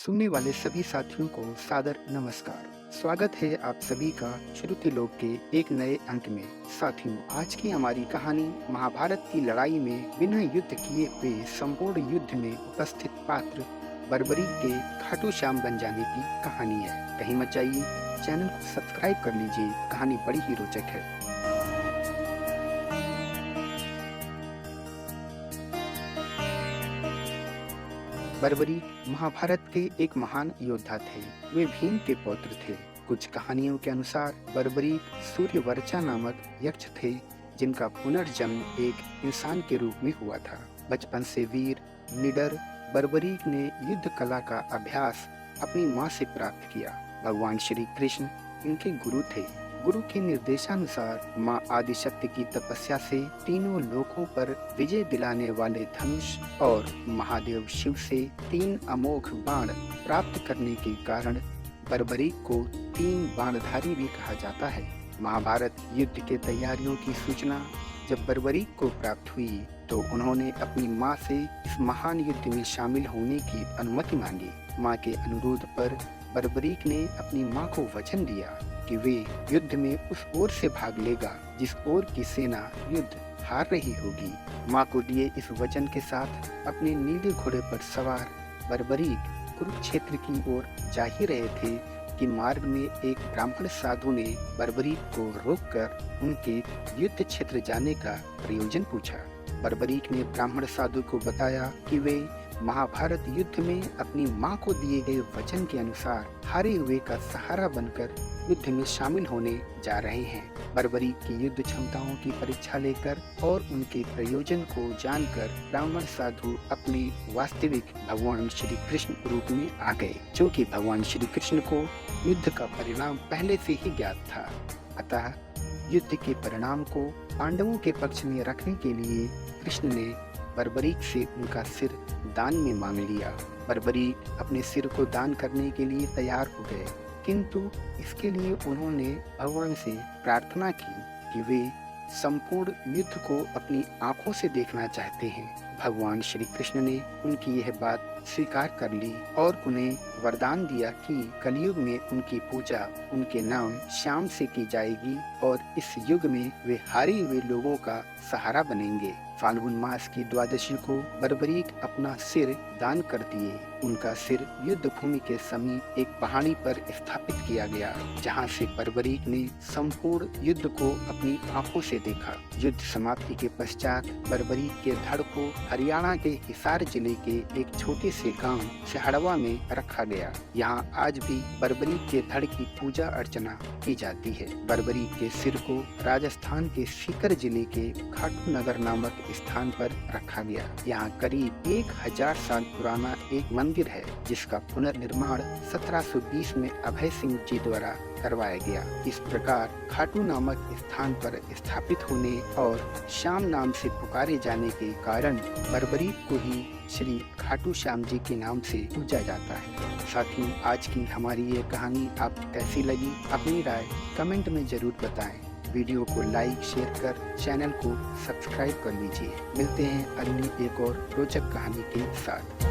सुनने वाले सभी साथियों को सादर नमस्कार। स्वागत है आप सभी का श्रुति लोक के एक नए अंक में। साथियों, आज की हमारी कहानी महाभारत की लड़ाई में बिना युद्ध किए हुए संपूर्ण युद्ध में उपस्थित पात्र बर्बरीक के खाटू श्याम बन जाने की कहानी है। कहीं मत जाइए, चैनल को सब्सक्राइब कर लीजिए, कहानी बड़ी ही रोचक है। बर्बरीक महाभारत के एक महान योद्धा थे। वे भीम के पौत्र थे। कुछ कहानियों के अनुसार बर्बरीक सूर्यवर्चा नामक यक्ष थे, जिनका पुनर्जन्म एक इंसान के रूप में हुआ था। बचपन से वीर निडर बर्बरीक ने युद्ध कला का अभ्यास अपनी माँ से प्राप्त किया। भगवान श्री कृष्ण इनके गुरु थे। गुरु के निर्देशानुसार माँ आदिशक्ति की तपस्या से तीनों लोकों पर विजय दिलाने वाले धनुष और महादेव शिव से 3 अमोघ बाण प्राप्त करने के कारण बर्बरीक को 3 बाणधारी भी कहा जाता है। महाभारत युद्ध के तैयारियों की सूचना जब बर्बरीक को प्राप्त हुई तो उन्होंने अपनी माँ से इस महान युद्ध में शामिल होने की अनुमति मांगी। माँ के अनुरोध पर बर्बरीक ने अपनी माँ को वचन दिया कि वे युद्ध में उस ओर से भाग लेगा जिस ओर की सेना युद्ध हार रही होगी। माँ को दिए इस वचन के साथ अपने नीले घोड़े पर सवार बर्बरीक कुरुक्षेत्र की ओर जा ही रहे थे कि मार्ग में एक ब्राह्मण साधु ने बर्बरीक को रोककर उनके युद्ध क्षेत्र जाने का प्रयोजन पूछा। बर्बरीक ने ब्राह्मण साधु को बताया कि वे महाभारत युद्ध में अपनी माँ को दिए गए वचन के अनुसार हारे हुए का सहारा बनकर युद्ध में शामिल होने जा रहे हैं। बर्बरीक की युद्ध क्षमताओं की परीक्षा लेकर और उनके प्रयोजन को जानकर ब्राह्मण साधु अपने वास्तविक भगवान श्री कृष्ण रूप में आ गए। क्योंकि भगवान श्री कृष्ण को युद्ध का परिणाम पहले से ही ज्ञात था, अतः युद्ध के परिणाम को पांडवों के पक्ष में रखने के लिए कृष्ण ने बर्बरीक से उनका सिर दान में मांग लिया। बर्बरीक अपने सिर को दान करने के लिए तैयार हो गए, किंतु इसके लिए उन्होंने भगवान से प्रार्थना की कि वे संपूर्ण युद्ध को अपनी आंखों से देखना चाहते हैं। भगवान श्री कृष्ण ने उनकी यह बात स्वीकार कर ली और उन्हें वरदान दिया कि कलयुग में उनकी पूजा उनके नाम श्याम से की जाएगी और इस युग में वे हारे हुए लोगों का सहारा बनेंगे। फाल्गुन मास की द्वादशी को बर्बरीक अपना सिर दान कर दिए। उनका सिर युद्ध भूमि के समीप एक पहाड़ी पर स्थापित किया गया, जहां से बर्बरीक ने संपूर्ण युद्ध को अपनी आंखों से देखा। युद्ध समाप्ति के पश्चात बर्बरीक के धड़ को हरियाणा के हिसार जिले के एक छोटे से गांव शहड़वा में रखा गया। यहां आज भी बर्बरीक के धड़ की पूजा अर्चना की जाती है। बर्बरीक के सिर को राजस्थान के सीकर जिले के खाटू नगर नामक स्थान पर रखा गया। यहाँ करीब 1000 साल पुराना एक मंदिर है, जिसका पुनर्निर्माण 1720 में अभय सिंह जी द्वारा करवाया गया। इस प्रकार खाटू नामक स्थान पर स्थापित होने और श्याम नाम से पुकारे जाने के कारण बर्बरीक को ही श्री खाटू श्याम जी के नाम से पूजा जाता है। साथियों, आज की हमारी ये कहानी आपको कैसी लगी? अपनी राय कमेंट में जरूर बताएं। वीडियो को लाइक शेयर कर चैनल को सब्सक्राइब कर लीजिए। मिलते हैं अगली एक और रोचक कहानी के साथ।